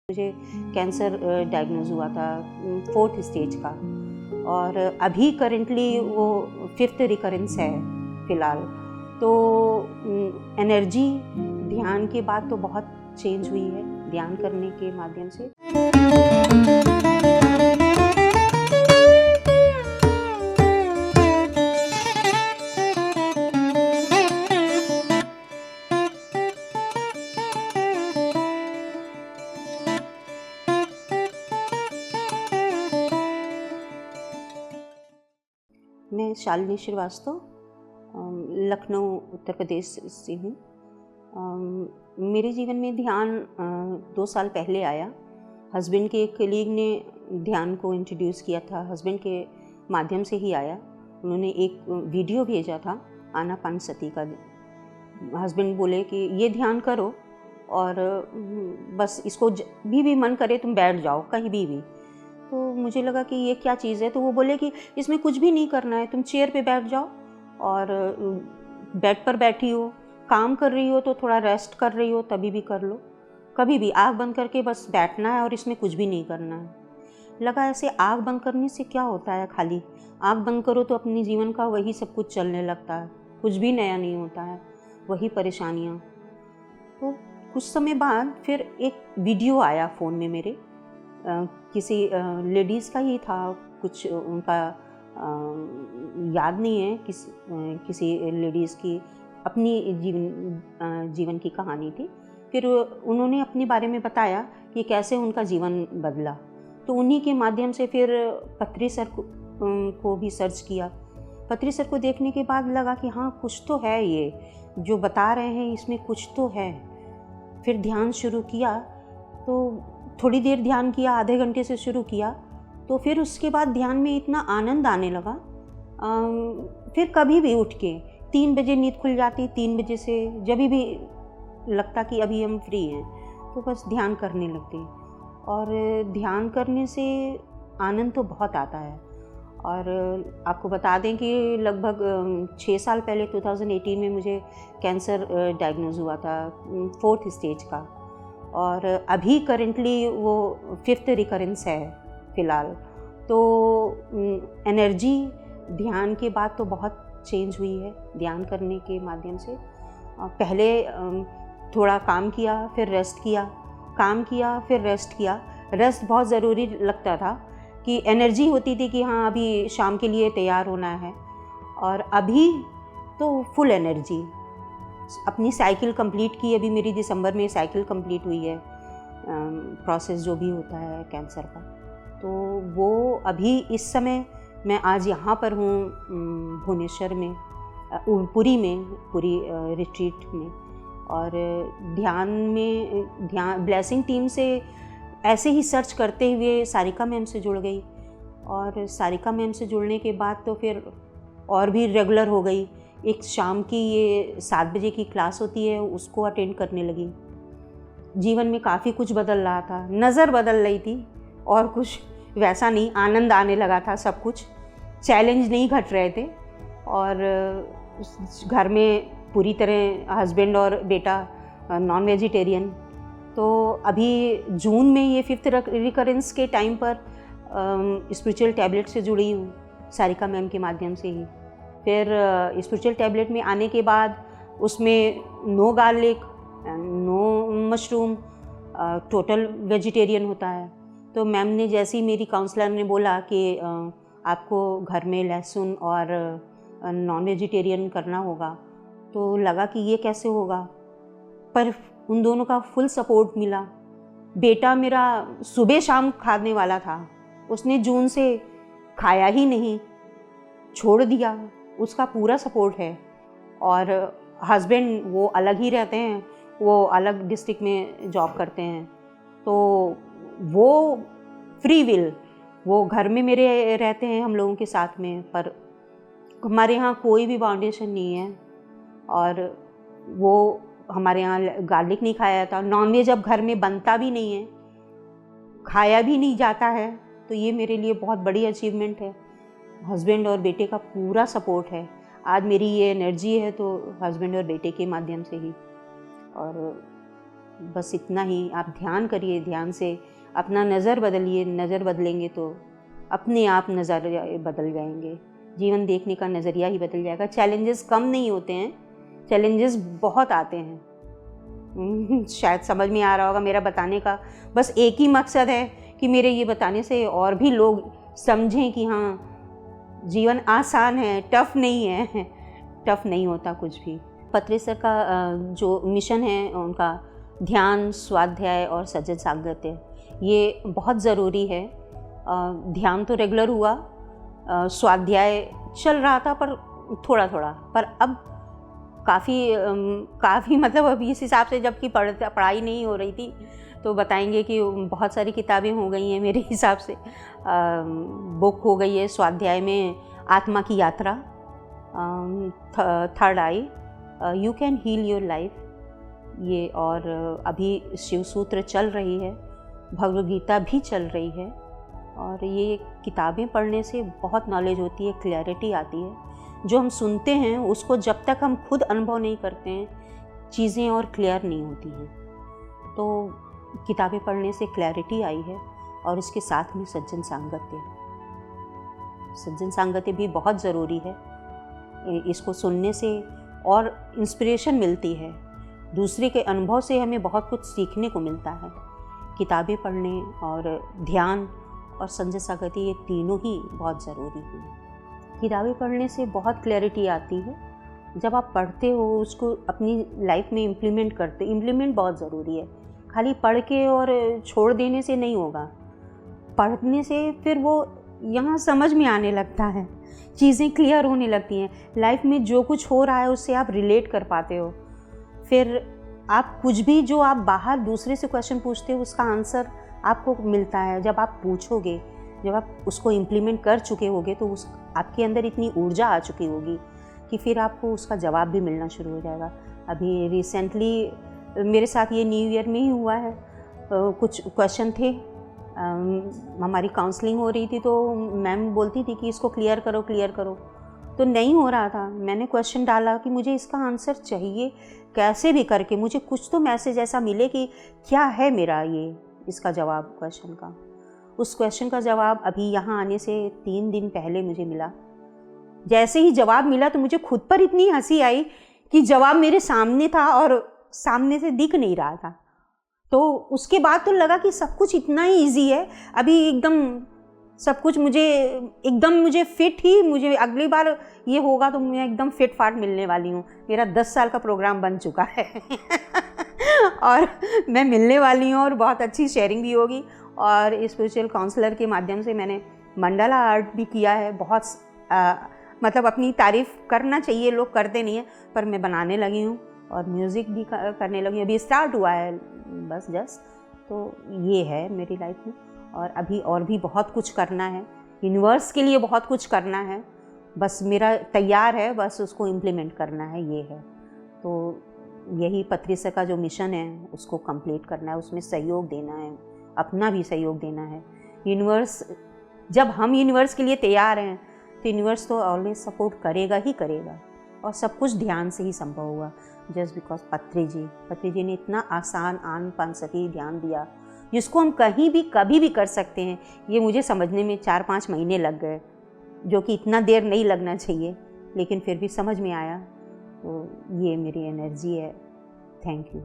मुझे cancer diagnose हुआ था 4th स्टेज का, और अभी करंटली वो 5th रिकरेंस है फ़िलहाल। तो एनर्जी ध्यान के बाद तो बहुत चेंज हुई है ध्यान करने के माध्यम से। मैं शालिनी श्रीवास्तव लखनऊ उत्तर प्रदेश से हूँ। मेरे जीवन में ध्यान 2 साल पहले आया। हस्बैंड के एक कलीग ने ध्यान को इंट्रोड्यूस किया था, हस्बैंड के माध्यम से ही आया। उन्होंने एक वीडियो भेजा था आनापानसती का। हस्बैंड बोले कि ये ध्यान करो और बस इसको भी मन करे तुम बैठ जाओ कहीं भी। तो मुझे लगा कि ये क्या चीज़ है। तो वो बोले कि इसमें कुछ भी नहीं करना है, तुम चेयर पे बैठ जाओ और बेड पर बैठी हो, काम कर रही हो तो थोड़ा रेस्ट कर रही हो तभी भी कर लो, कभी भी आँख बंद करके बस बैठना है और इसमें कुछ भी नहीं करना है। लगा ऐसे आँख बंद करने से क्या होता है, खाली आँख बंद करो तो अपने जीवन का वही सब कुछ चलने लगता है, कुछ भी नया नहीं होता है, वही परेशानियाँ। तो कुछ समय बाद फिर एक वीडियो आया फ़ोन में मेरे, किसी लेडीज़ का ही था, कुछ उनका याद नहीं है, किसी लेडीज़ की अपनी जीवन की कहानी थी। फिर उन्होंने अपने बारे में बताया कि कैसे उनका जीवन बदला। तो उन्हीं के माध्यम से फिर पत्री सर को भी सर्च किया। पत्री सर को देखने के बाद लगा कि हाँ कुछ तो है, ये जो बता रहे हैं इसमें कुछ तो है। फिर ध्यान शुरू किया, तो थोड़ी देर ध्यान किया, आधे घंटे से शुरू किया, तो फिर उसके बाद ध्यान में इतना आनंद आने लगा। फिर कभी भी उठ के 3 बजे नींद खुल जाती, 3 बजे से जब भी लगता कि अभी हम फ्री हैं तो बस ध्यान करने लगते। और ध्यान करने से आनंद तो बहुत आता है। और आपको बता दें कि लगभग 6 साल पहले 2018 में मुझे कैंसर डायग्नोज हुआ था 4th स्टेज का, और अभी करंटली वो 5th रिकरेंस है फ़िलहाल। तो एनर्जी ध्यान के बाद तो बहुत चेंज हुई है ध्यान करने के माध्यम से। पहले थोड़ा काम किया फिर रेस्ट किया, काम किया फिर रेस्ट किया। रेस्ट बहुत ज़रूरी लगता था कि एनर्जी होती थी कि हाँ अभी शाम के लिए तैयार होना है। और अभी तो फुल एनर्जी। अपनी साइकिल कंप्लीट की, अभी मेरी दिसंबर में साइकिल कंप्लीट हुई है, प्रोसेस जो भी होता है कैंसर का। तो वो अभी इस समय मैं आज यहाँ पर हूँ भुवनेश्वर में, पूरी रिट्रीट में। और ध्यान ब्लेसिंग टीम से ऐसे ही सर्च करते हुए सारिका मैम से जुड़ गई, और सारिका मैम से जुड़ने के बाद तो फिर और भी रेगुलर हो गई। एक शाम की ये 7 बजे की क्लास होती है, उसको अटेंड करने लगी। जीवन में काफ़ी कुछ बदल रहा था, नज़र बदल रही थी, और कुछ वैसा नहीं, आनंद आने लगा था सब कुछ, चैलेंज नहीं घट रहे थे। और घर में पूरी तरह हस्बैंड और बेटा नॉन वेजिटेरियन। तो अभी जून में ये 5th रिकरेंस के टाइम पर स्पिरिचुअल टैबलेट से जुड़ी हूँ सारिका मैम के माध्यम से ही। फिर स्पिरिचुअल टैबलेट में आने के बाद उसमें no garlic, no mushroom, total vegetarian होता है। तो मैम ने जैसे ही मेरी काउंसलर ने बोला कि आपको घर में लहसुन और नॉन वेजिटेरियन करना होगा, तो लगा कि ये कैसे होगा, पर उन दोनों का फुल सपोर्ट मिला। बेटा मेरा सुबह शाम खाने वाला था, उसने जून से खाया ही नहीं, छोड़ दिया, उसका पूरा सपोर्ट है। और हस्बैंड वो अलग ही रहते हैं, वो अलग डिस्ट्रिक्ट में जॉब करते हैं। तो वो फ्री विल, वो घर में मेरे रहते हैं हम लोगों के साथ में, पर हमारे यहाँ कोई भी बाउंडेशन नहीं है। और वो हमारे यहाँ गार्लिक नहीं खाया जाता, नॉनवेज अब घर में बनता भी नहीं है, खाया भी नहीं जाता है। तो ये मेरे लिए बहुत बड़ी अचीवमेंट है। हस्बैंड और बेटे का पूरा सपोर्ट है। आज मेरी ये एनर्जी है तो हस्बैंड और बेटे के माध्यम से ही। और बस इतना ही। आप ध्यान करिए, ध्यान से अपना नज़र बदलिए, नज़र बदलेंगे तो अपने आप नज़र बदल जाएंगे, जीवन देखने का नज़रिया ही बदल जाएगा। चैलेंजेस कम नहीं होते हैं, चैलेंजेस बहुत आते हैं। शायद समझ में आ रहा होगा मेरा बताने का बस एक ही मकसद है कि मेरे ये बताने से और भी लोग समझें कि हाँ, जीवन आसान है, टफ़ नहीं है। टफ़ नहीं होता कुछ भी। पत्री सर का जो मिशन है उनका ध्यान, स्वाध्याय और सज्जन सांगत्य, ये बहुत ज़रूरी है। ध्यान तो रेगुलर हुआ, स्वाध्याय चल रहा था पर थोड़ा थोड़ा, पर अब काफ़ी मतलब अभी इस हिसाब से, जबकि पढ़ाई नहीं हो रही थी तो बताएंगे कि बहुत सारी किताबें हो गई हैं मेरे हिसाब से। बुक हो गई है स्वाध्याय में आत्मा की यात्रा, third eye, you can heal your life, ये, और अभी शिव सूत्र चल रही है, भगवद गीता भी चल रही है। और ये किताबें पढ़ने से बहुत नॉलेज होती है, क्लैरिटी आती है। जो हम सुनते हैं उसको जब तक हम खुद अनुभव नहीं करते हैं, चीज़ें और क्लियर नहीं होती हैं। तो किताबें पढ़ने से क्लैरिटी आई है, और उसके साथ में सज्जन सांगत्य, सज्जन सांगत्य भी बहुत ज़रूरी है। इसको सुनने से और इंस्पिरेशन मिलती है, दूसरे के अनुभव से हमें बहुत कुछ सीखने को मिलता है। किताबें पढ़ने और ध्यान और सज्जन सांगत्य, ये तीनों ही बहुत ज़रूरी हैं। किताबें पढ़ने से बहुत क्लैरिटी आती है। जब आप पढ़ते हो, उसको अपनी लाइफ में इम्प्लीमेंट बहुत ज़रूरी है। खाली पढ़ के और छोड़ देने से नहीं होगा, पढ़ने से फिर वो यहाँ समझ में आने लगता है, चीज़ें क्लियर होने लगती हैं। लाइफ में जो कुछ हो रहा है उससे आप रिलेट कर पाते हो। फिर आप कुछ भी जो आप बाहर दूसरे से क्वेश्चन पूछते हो, उसका आंसर आपको मिलता है। जब आप पूछोगे, जब आप उसको इम्प्लीमेंट कर चुके होगे, तो उस आपके अंदर इतनी ऊर्जा आ चुकी होगी कि फिर आपको उसका जवाब भी मिलना शुरू हो जाएगा। अभी रिसेंटली मेरे साथ ये न्यू ईयर में ही हुआ है। कुछ क्वेश्चन थे, हमारी काउंसलिंग हो रही थी, तो मैम बोलती थी कि इसको क्लियर करो, तो नहीं हो रहा था। मैंने क्वेश्चन डाला कि मुझे इसका आंसर चाहिए, कैसे भी करके मुझे कुछ तो मैसेज ऐसा मिले कि क्या है मेरा ये इसका जवाब क्वेश्चन का। उस क्वेश्चन का जवाब अभी यहाँ आने से 3 दिन पहले मुझे मिला। जैसे ही जवाब मिला तो मुझे खुद पर इतनी हंसी आई कि जवाब मेरे सामने था और सामने से दिख नहीं रहा था। तो उसके बाद तो लगा कि सब कुछ इतना ही इजी है, अभी एकदम सब कुछ मुझे फिट ही, मुझे अगली बार ये होगा तो मैं एकदम फिट फाट मिलने वाली हूँ। मेरा 10 साल का प्रोग्राम बन चुका है और मैं मिलने वाली हूँ, और बहुत अच्छी शेयरिंग भी होगी। और स्पिरिचुअल काउंसलर के माध्यम से मैंने मंडाला आर्ट भी किया है। बहुत मतलब अपनी तारीफ़ करना चाहिए, लोग करते नहीं हैं, पर मैं बनाने लगी हूँ और म्यूज़िक भी करने लगी हूँ। अभी स्टार्ट हुआ है बस जस्ट। तो ये है मेरी लाइफ में, और अभी और भी बहुत कुछ करना है, यूनिवर्स के लिए बहुत कुछ करना है। बस मेरा तैयार है, बस उसको इम्प्लीमेंट करना है, ये है। तो यही पत्री सर का जो मिशन है उसको कंप्लीट करना है, उसमें सहयोग देना है, अपना भी सहयोग देना है। यूनिवर्स, जब हम यूनिवर्स के लिए तैयार हैं तो यूनिवर्स तो ऑलवेज सपोर्ट करेगा ही करेगा, और सब कुछ ध्यान से ही संभव हुआ। जस्ट बिकॉज पत्री जी ने इतना आसान आनपानसती ध्यान दिया, जिसको हम कहीं भी कभी भी कर सकते हैं। ये मुझे समझने में 4-5 महीने लग गए, जो कि इतना देर नहीं लगना चाहिए, लेकिन फिर भी समझ में आया। तो ये मेरी एनर्जी है। Thank you.